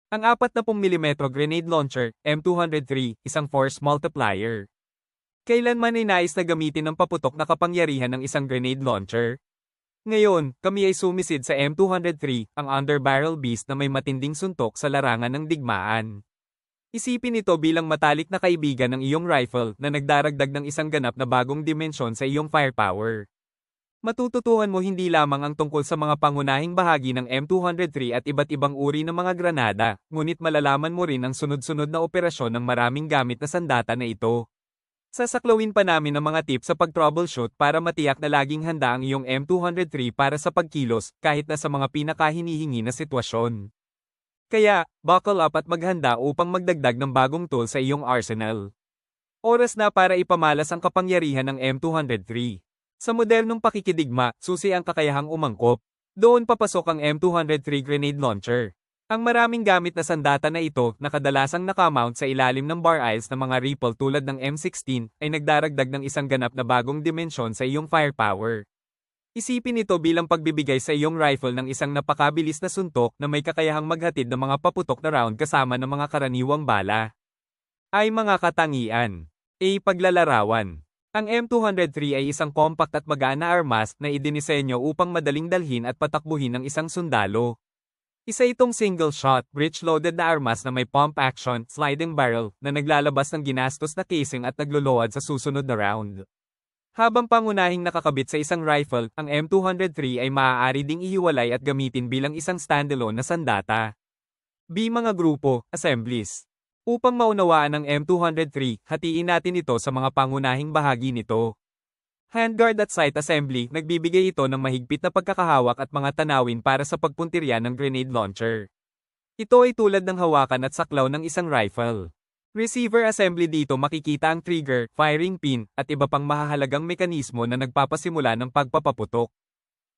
Ang 40mm grenade launcher, M203, isang force multiplier. Kailanman ay nais na gamitin ang paputok na kapangyarihan ng isang grenade launcher? Ngayon, kami ay sumisid sa M203, ang underbarrel beast na may matinding suntok sa larangan ng digmaan. Isipin ito bilang matalik na kaibigan ng iyong rifle na nagdaragdag ng isang ganap na bagong dimensyon sa iyong firepower. Matututuhan mo hindi lamang ang tungkol sa mga pangunahing bahagi ng M203 at iba't ibang uri ng mga granada, ngunit malalaman mo rin ang sunod-sunod na operasyon ng maraming gamit na sandata na ito. Sasaklawin pa namin ang mga tips sa pag-troubleshoot para matiyak na laging handa ang iyong M203 para sa pagkilos kahit na sa mga pinakahinihingi na sitwasyon. Kaya, buckle up at maghanda upang magdagdag ng bagong tool sa iyong arsenal. Oras na para ipamalas ang kapangyarihan ng M203. Sa modernong pakikidigma, susi ang kakayahang umangkop. Doon papasok ang M203 grenade launcher. Ang maraming gamit na sandata na ito na kadalasang nakamount sa ilalim ng bar aisles ng mga rifle tulad ng M16 ay nagdaragdag ng isang ganap na bagong dimensyon sa iyong firepower. Isipin ito bilang pagbibigay sa iyong rifle ng isang napakabilis na suntok na may kakayahang maghatid ng mga paputok na round kasama ng mga karaniwang bala. Ay mga katangian. A. Paglalarawan. Ang M203 ay isang compact at magaan na armas na idinisenyo upang madaling dalhin at patakbuhin ng isang sundalo. Isa itong single-shot, breech-loaded na armas na may pump-action, sliding barrel, na naglalabas ng ginastos na casing at nagluluwad sa susunod na round. Habang pangunahing nakakabit sa isang rifle, ang M203 ay maaari ding ihiwalay at gamitin bilang isang standalone na sandata. B. Mga grupo, assemblies. Upang maunawaan ang M203, hatiin natin ito sa mga pangunahing bahagi nito. Handguard at sight assembly, nagbibigay ito ng mahigpit na pagkakahawak at mga tanawin para sa pagpuntirya ng grenade launcher. Ito ay tulad ng hawakan at saklaw ng isang rifle. Receiver assembly dito makikita ang trigger, firing pin, at iba pang mahahalagang mekanismo na nagpapasimula ng pagpapaputok.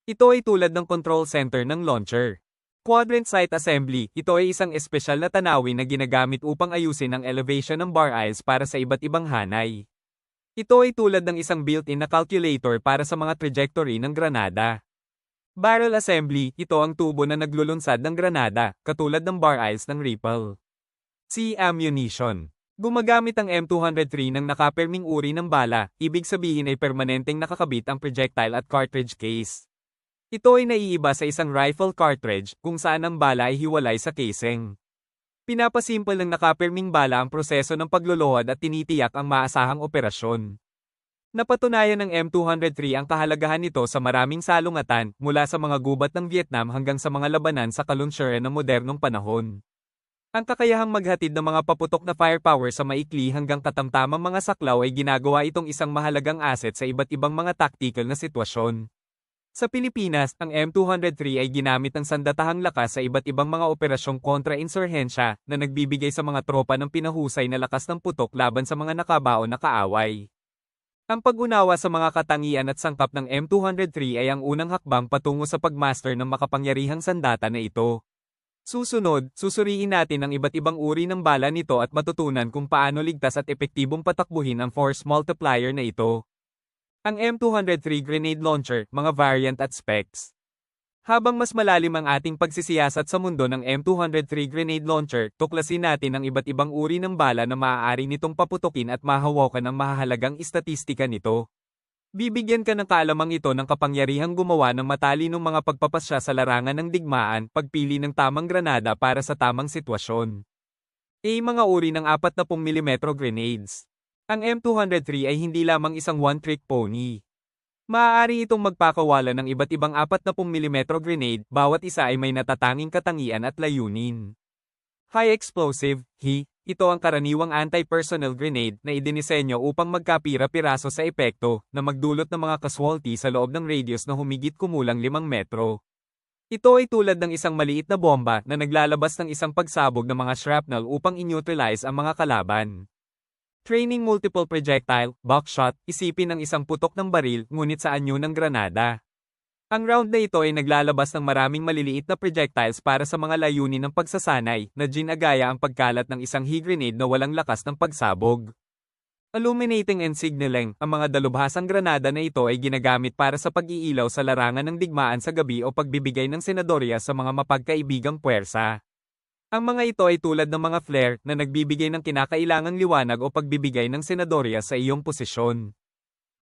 Ito ay tulad ng control center ng launcher. Quadrant sight assembly, ito ay isang espesyal na tanawin na ginagamit upang ayusin ang elevation ng bar aisles para sa iba't ibang hanay. Ito ay tulad ng isang built-in na calculator para sa mga trajectory ng granada. Barrel assembly, ito ang tubo na naglulunsad ng granada, katulad ng bar aisles ng rifle. C. Ammunition. Gumagamit ang M203 ng nakaperming uri ng bala, ibig sabihin ay permanenteng nakakabit ang projectile at cartridge case. Ito ay naiiba sa isang rifle cartridge kung saan ang bala ay hiwalay sa casing. Pinapasimple ng nakaperming bala ang proseso ng pagluluhod at tinitiyak ang maasahang operasyon. Napatunayan ng M203 ang kahalagahan nito sa maraming salungatan, mula sa mga gubat ng Vietnam hanggang sa mga labanan sa kalunsyaran ng modernong panahon. Ang kakayahang maghatid ng mga paputok na firepower sa maikli hanggang katamtamang mga saklaw ay ginagawa itong isang mahalagang asset sa iba't ibang mga tactical na sitwasyon. Sa Pilipinas, ang M203 ay ginamit ng sandatahang lakas sa iba't ibang mga operasyong kontra-insurhensya na nagbibigay sa mga tropa ng pinahusay na lakas ng putok laban sa mga nakabaon na kaaway. Ang pag-unawa sa mga katangian at sangkap ng M203 ay ang unang hakbang patungo sa pagmaster ng makapangyarihang sandata na ito. Susunod, susuriin natin ang iba't ibang uri ng bala nito at matutunan kung paano ligtas at epektibong patakbuhin ang force multiplier na ito. Ang M203 grenade launcher, mga variant at specs. Habang mas malalim ang ating pagsisiyasat sa mundo ng M203 grenade launcher, tuklasin natin ang iba't ibang uri ng bala na maaari nitong paputukin at mahawakan ang mahahalagang istatistika nito. Bibigyan ka ng kaalamang ito ng kapangyarihang gumawa ng matalinong mga pagpapasya sa larangan ng digmaan, pagpili ng tamang granada para sa tamang sitwasyon. A. Mga uri ng 40mm grenades. Ang M203 ay hindi lamang isang one-trick pony. Maaari itong magpakawala ng iba't ibang 40mm grenade, bawat isa ay may natatanging katangian at layunin. High explosive, HE, ito ang karaniwang anti-personnel grenade na idinisenyo upang magkapira-piraso sa epekto na magdulot ng mga casualty sa loob ng radius na humigit kumulang 5 metro. Ito ay tulad ng isang maliit na bomba na naglalabas ng isang pagsabog ng mga shrapnel upang i-neutralize ang mga kalaban. Training multiple projectile, buckshot, isipin ang isang putok ng baril ngunit sa anyo ng granada. Ang round na ito ay naglalabas ng maraming maliliit na projectiles para sa mga layunin ng pagsasanay na ginagaya ang pagkalat ng isang HE grenade na walang lakas ng pagsabog. Illuminating and signaling, ang mga dalubhasang granada na ito ay ginagamit para sa pag-iilaw sa larangan ng digmaan sa gabi o pagbibigay ng senadorya sa mga mapagkaibigang puwersa. Ang mga ito ay tulad ng mga flare na nagbibigay ng kinakailangang liwanag o pagbibigay ng senadorya sa iyong posisyon.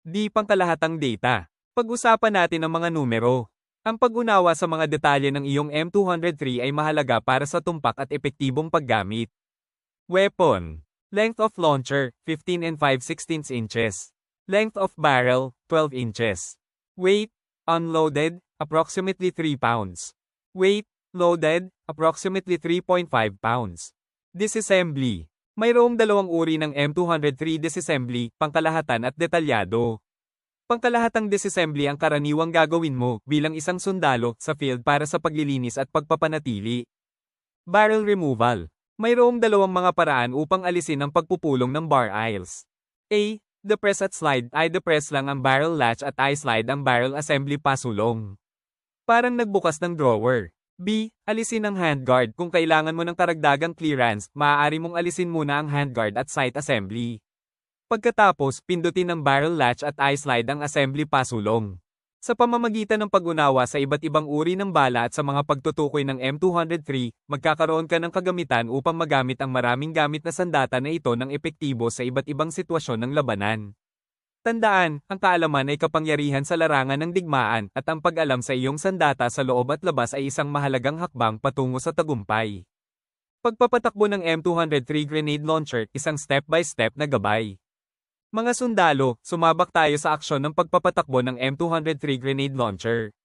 Di pangkalahatang data. Pag-usapan natin ang mga numero. Ang pag-unawa sa mga detalye ng iyong M203 ay mahalaga para sa tumpak at epektibong paggamit. Weapon. Length of launcher, 15 and 5/16 inches. Length of barrel, 12 inches. Weight, unloaded, approximately 3 pounds. Weight, loaded, approximately 3.5 pounds. Disassembly. Mayroong dalawang uri ng M203 disassembly, pangkalahatan at detalyado. Pangkalahatang disassembly ang karaniwang gagawin mo bilang isang sundalo sa field para sa paglilinis at pagpapanatili. Barrel removal. Mayroong dalawang mga paraan upang alisin ang pagpupulong ng bar aisles. A. Depress at slide. I depress lang ang barrel latch at I slide ang barrel assembly pasulong. Parang nagbukas ng drawer. B. Alisin ang handguard. Kung kailangan mo ng karagdagang clearance, maaari mong alisin muna ang handguard at sight assembly. Pagkatapos, pindutin ang barrel latch at I-slide ang assembly pasulong. Sa pamamagitan ng pag-unawa sa iba't ibang uri ng bala at sa mga pagtutukoy ng M203, magkakaroon ka ng kagamitan upang magamit ang maraming gamit na sandata na ito ng epektibo sa iba't ibang sitwasyon ng labanan. Tandaan, ang kaalaman ay kapangyarihan sa larangan ng digmaan at ang pag-alam sa iyong sandata sa loob at labas ay isang mahalagang hakbang patungo sa tagumpay. Pagpapatakbo ng M203 grenade launcher, isang step-by-step na gabay. Mga sundalo, sumabak tayo sa aksyon ng pagpapatakbo ng M203 grenade launcher.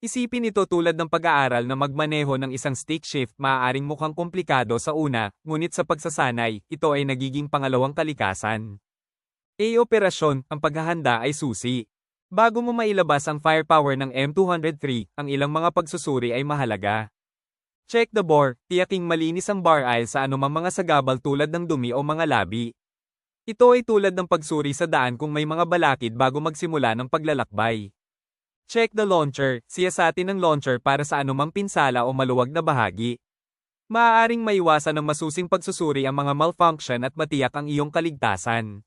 Isipin ito tulad ng pag-aaral na magmaneho ng isang stick shift, maaaring mukhang komplikado sa una, ngunit sa pagsasanay, ito ay nagiging pangalawang kalikasan. Operasyon, ang paghahanda ay susi. Bago mo mailabas ang firepower ng M203, ang ilang mga pagsusuri ay mahalaga. Check the bore, tiyaking malinis ang bar aisle sa anumang mga sagabal tulad ng dumi o mga labi. Ito ay tulad ng pagsuri sa daan kung may mga balakid bago magsimula ng paglalakbay. Check the launcher, siyasatin ang launcher para sa anumang pinsala o maluwag na bahagi. Maaaring maiwasan ng masusing pagsusuri ang mga malfunction at matiyak ang iyong kaligtasan.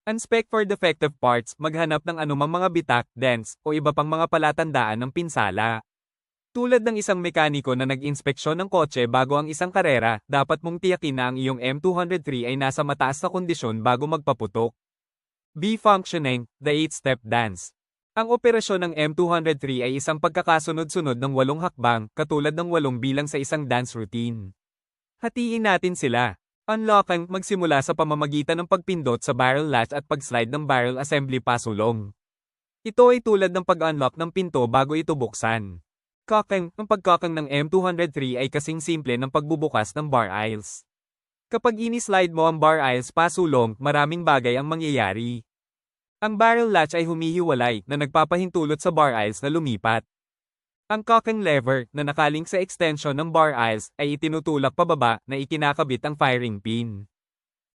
Inspect for defective parts, maghanap ng anumang mga bitak, dents, o iba pang mga palatandaan ng pinsala. Tulad ng isang mekaniko na nag-inspeksyon ng kotse bago ang isang karera, dapat mong tiyakin na ang iyong M203 ay nasa mataas na kondisyon bago magpaputok. B. Functioning, the 8-step dance. Ang operasyon ng M203 ay isang pagkakasunod-sunod ng 8 hakbang, katulad ng 8 bilang sa isang dance routine. Hatiin natin sila. Unlocking, magsimula sa pamamagitan ng pagpindot sa barrel latch at pag-slide ng barrel assembly pasulong. Ito ay tulad ng pag-unlock ng pinto bago ito buksan. Cocking, ang pagcocking ng M203 ay kasing simple ng pagbubukas ng bar aisles. Kapag ini-slide mo ang bar aisles pasulong, maraming bagay ang mangyayari. Ang barrel latch ay humihiwalay na nagpapahintulot sa bar aisles na lumipat. Ang cocking lever na nakaling sa extension ng bar aisles ay itinutulak pababa na ikinakabit ang firing pin.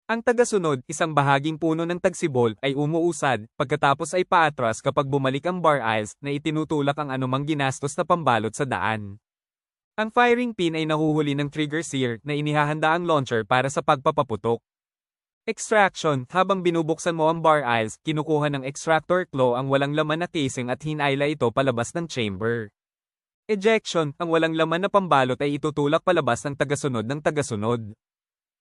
Ang tagasunod, isang bahaging puno ng tagsibol, ay umuusad, pagkatapos ay paatras kapag bumalik ang bar aisles na itinutulak ang anumang ginastos na pambalot sa daan. Ang firing pin ay nahuhuli ng trigger sear na inihahanda ang launcher para sa pagpapaputok. Extraction, habang binubuksan mo ang bar aisles, kinukuha ng extractor claw ang walang laman na casing at hinaila ito palabas ng chamber. Ejection, ang walang laman na pambalot ay itutulak palabas ng tagasunod.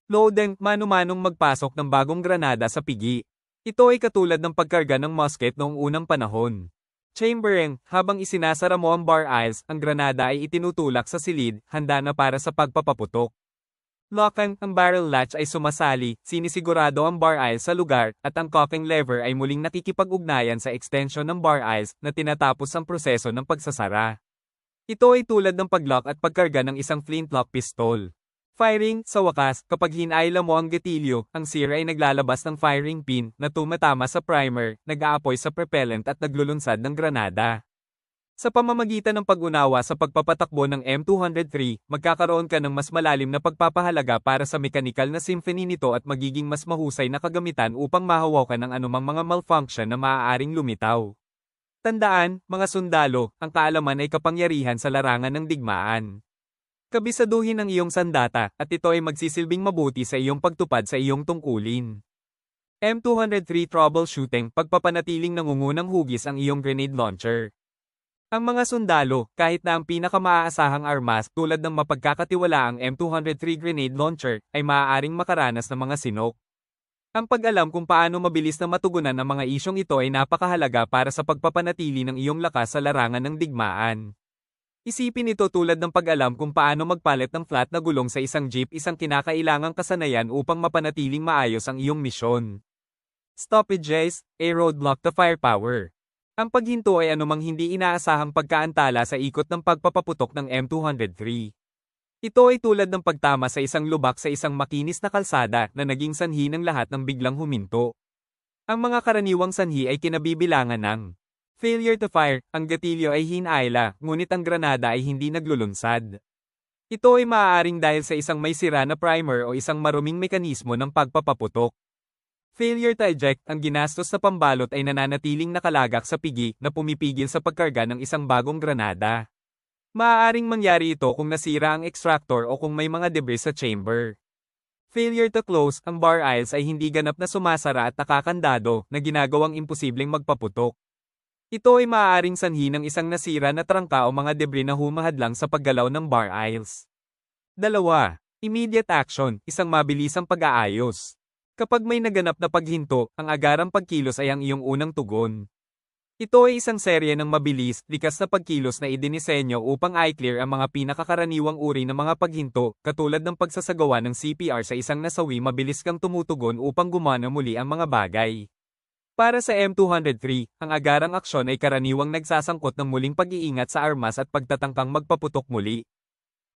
Loading, mano-manong magpasok ng bagong granada sa pigi. Ito ay katulad ng pagkarga ng musket noong unang panahon. Chambering, habang isinasara mo ang bar aisles, ang granada ay itinutulak sa silid, handa na para sa pagpapaputok. Locking, ang barrel latch ay sumasali, sinisigurado ang bar aisles sa lugar, at ang cocking lever ay muling nakikipag-ugnayan sa extension ng bar aisles na tinatapos ang proseso ng pagsasara. Ito ay tulad ng paglock at pagkarga ng isang flintlock pistol. Firing, sa wakas, kapag hinaila mo ang gatilyo, ang sear ay naglalabas ng firing pin na tumatama sa primer, nag-aapoy sa propellant at naglulunsad ng granada. Sa pamamagitan ng pag-unawa sa pagpapatakbo ng M203, magkakaroon ka ng mas malalim na pagpapahalaga para sa mekanikal na symphony nito at magiging mas mahusay na kagamitan upang mahawakan ng anumang mga malfunction na maaaring lumitaw. Tandaan, mga sundalo, ang kaalaman ay kapangyarihan sa larangan ng digmaan. Kabisaduhin ang iyong sandata, at ito ay magsisilbing mabuti sa iyong pagtupad sa iyong tungkulin. M203 Troubleshooting, pagpapanatiling nangungunang hugis ang iyong grenade launcher. Ang mga sundalo, kahit na ang pinakamaasahang armas tulad ng mapagkakatiwalaang M203 grenade launcher, ay maaaring makaranas ng mga sinok. Ang pag-alam kung paano mabilis na matugunan ang mga isyong ito ay napakahalaga para sa pagpapanatili ng iyong lakas sa larangan ng digmaan. Isipin ito tulad ng pag-alam kung paano magpalit ng flat na gulong sa isang jeep, isang kinakailangang kasanayan upang mapanatiling maayos ang iyong misyon. Stoppages, a roadblock to firepower. Ang paghinto ay anumang hindi inaasahang pagkaantala sa ikot ng pagpapaputok ng M203. Ito ay tulad ng pagtama sa isang lubak sa isang makinis na kalsada na naging sanhi ng lahat ng biglang huminto. Ang mga karaniwang sanhi ay kinabibilangan ng failure to fire, ang gatilyo ay hinayla, ngunit ang granada ay hindi naglulunsad. Ito ay maaaring dahil sa isang may sira na primer o isang maruming mekanismo ng pagpapaputok. Failure to eject, ang ginastos na pambalot ay nananatiling nakalagak sa pigi na pumipigil sa pagkarga ng isang bagong granada. Maaaring mangyari ito kung nasira ang extractor o kung may mga debris sa chamber. Failure to close, ang bar aisles ay hindi ganap na sumasara at nakakandado na ginagawang imposibleng magpaputok. Ito ay maaaring sanhi ng isang nasira na trangka o mga debris na humahadlang sa paggalaw ng bar aisles. 2. Immediate action, isang mabilisang pag-aayos. Kapag may naganap na paghinto, ang agarang pagkilos ay ang iyong unang tugon. Ito ay isang serye ng mabilis, likas na pagkilos na idinisenyo upang i-clear ang mga pinakakaraniwang uri ng mga paghinto, katulad ng pagsasagawa ng CPR sa isang nasawi, mabilis kang tumutugon upang gumana muli ang mga bagay. Para sa M203, ang agarang aksyon ay karaniwang nagsasangkot ng muling pag-iingat sa armas at pagtatangkang magpaputok muli.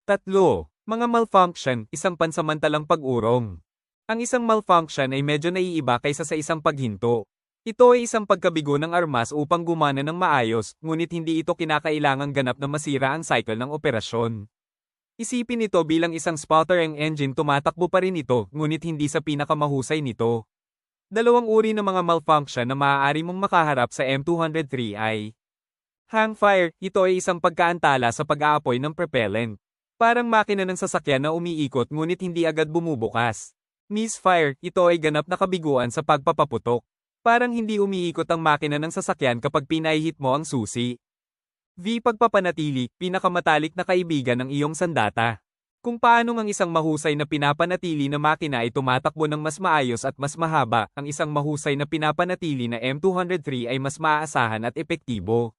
3. Mga malfunction, isang pansamantalang pag-urong. Ang isang malfunction ay medyo naiiba kaysa sa isang paghinto. Ito ay isang pagkabigo ng armas upang gumana ng maayos, ngunit hindi ito kinakailangang ganap na masira ang cycle ng operasyon. Isipin ito bilang isang sputtering engine, tumatakbo pa rin ito, ngunit hindi sa pinakamahusay nito. Dalawang uri ng mga malfunction na maaari mong makaharap sa M203 ay hang fire, ito ay isang pagkaantala sa pag-aapoy ng propellant. Parang makina ng sasakyan na umiikot ngunit hindi agad bumubukas. Misfire, ito ay ganap na kabiguan sa pagpapaputok. Parang hindi umiikot ang makina ng sasakyan kapag pinahihit mo ang susi. V. Pagpapanatili, pinakamatalik na kaibigan ng iyong sandata. Kung paano ang isang mahusay na pinapanatili na makina ay tumatakbo ng mas maayos at mas mahaba, ang isang mahusay na pinapanatili na M203 ay mas maaasahan at epektibo.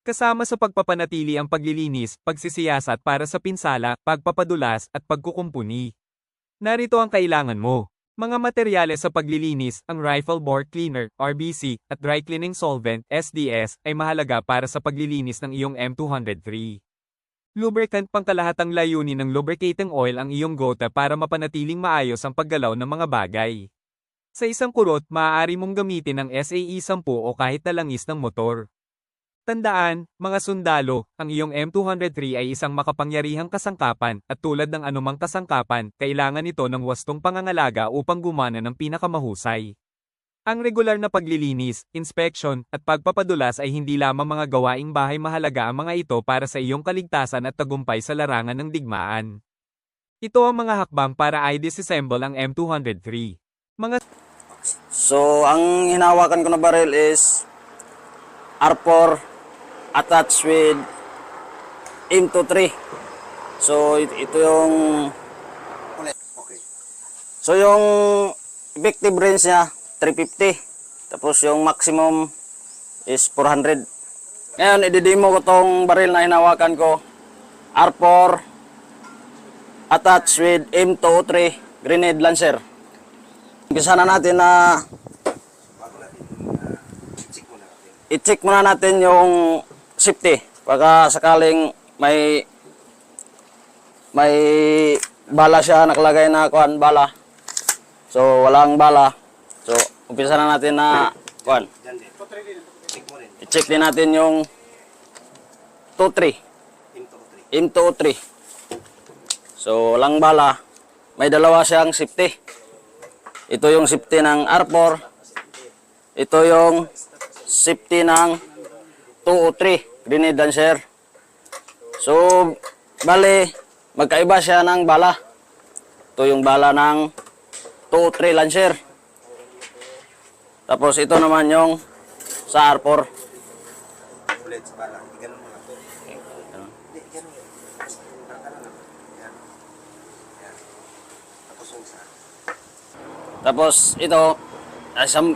Kasama sa pagpapanatili ang paglilinis, pagsisiyasat para sa pinsala, pagpapadulas, at pagkukumpuni. Narito ang kailangan mo. Mga materyales sa paglilinis, ang rifle bore cleaner, RBC, at dry cleaning solvent, SDS, ay mahalaga para sa paglilinis ng iyong M203. Lubricant, pangkalahatang layunin ng lubricating oil ang iyong gota para mapanatiling maayos ang paggalaw ng mga bagay. Sa isang kurot, maaari mong gamitin ang SAE-10 o kahit na langis ng motor. Tandaan, mga sundalo, ang iyong M203 ay isang makapangyarihang kasangkapan, at tulad ng anumang kasangkapan, kailangan ito ng wastong pangangalaga upang gumana ng pinakamahusay. Ang regular na paglilinis, inspection, at pagpapadulas ay hindi lamang mga gawaing bahay, mahalaga ang mga ito para sa iyong kaligtasan at tagumpay sa larangan ng digmaan. Ito ang mga hakbang para i-disassemble ang M203. So, ang hinawakan ko na barrel is R4 attached with M23. So, ito yung So, yung effective range niya 350. Tapos yung maximum is 400. Ngayon, i-demo ko tong baril na hinawakan ko. R4 attached with M203 grenade launcher. Umpisa na natin na i-check muna natin yung safety. Baka sakaling may bala siya nakalagay na bala. So, walang bala. So, umpisa na natin na i-check din natin yung 23. M203. So, walang bala. May dalawa siyang safety. Ito yung safety ng R4. Ito yung safety ng 203 grenade launcher. So, bali, magkaiba siya ng bala. Ito yung bala ng 203 launcher. Tapos ito naman yung sa R4. Tapos ito,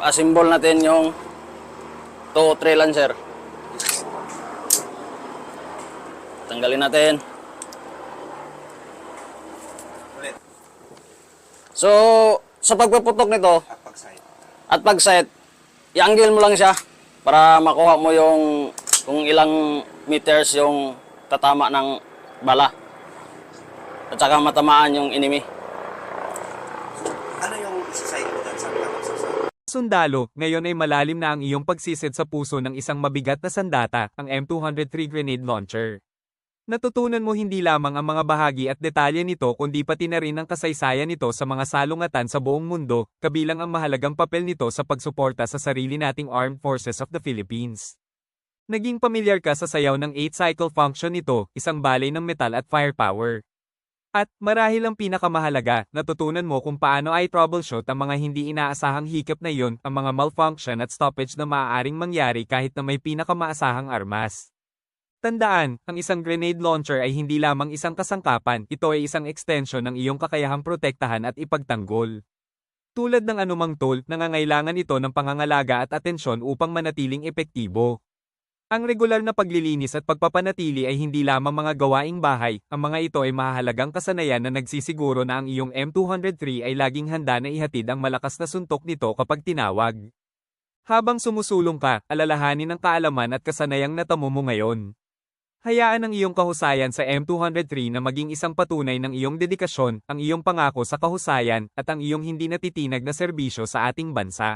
assemble natin yung 2-3 lancer. Tanggalin natin. So, sa pagpaputok nito at pag-sight, i-angle mo lang siya para makuha mo yung kung ilang meters yung tatama ng bala. At saka matamaan yung enemy. Ano yung isa-side mo dyan sa pagkakasasal? Sundalo, ngayon ay malalim na ang iyong pagsisid sa puso ng isang mabigat na sandata, ang M203 grenade launcher. Natutunan mo hindi lamang ang mga bahagi at detalye nito kundi pati na rin ang kasaysayan nito sa mga salungatan sa buong mundo, kabilang ang mahalagang papel nito sa pagsuporta sa sarili nating Armed Forces of the Philippines. Naging pamilyar ka sa sayaw ng 8-cycle function nito, isang balay ng metal at firepower. At, marahil ang pinakamahalaga, natutunan mo kung paano ay troubleshoot ang mga hindi inaasahang hiccup na iyon, ang mga malfunction at stoppage na maaaring mangyari kahit na may pinakamaasahang armas. Tandaan, ang isang grenade launcher ay hindi lamang isang kasangkapan, ito ay isang extension ng iyong kakayahang protektahan at ipagtanggol. Tulad ng anumang tool, nangangailangan ito ng pangangalaga at atensyon upang manatiling epektibo. Ang regular na paglilinis at pagpapanatili ay hindi lamang mga gawaing bahay, ang mga ito ay mahalagang kasanayan na nagsisiguro na ang iyong M203 ay laging handa na ihatid ang malakas na suntok nito kapag tinawag. Habang sumusulong ka, alalahanin ang kaalaman at kasanayang natamo mo ngayon. Hayaan ang iyong kahusayan sa M203 na maging isang patunay ng iyong dedikasyon, ang iyong pangako sa kahusayan, at ang iyong hindi natitinag na serbisyo sa ating bansa.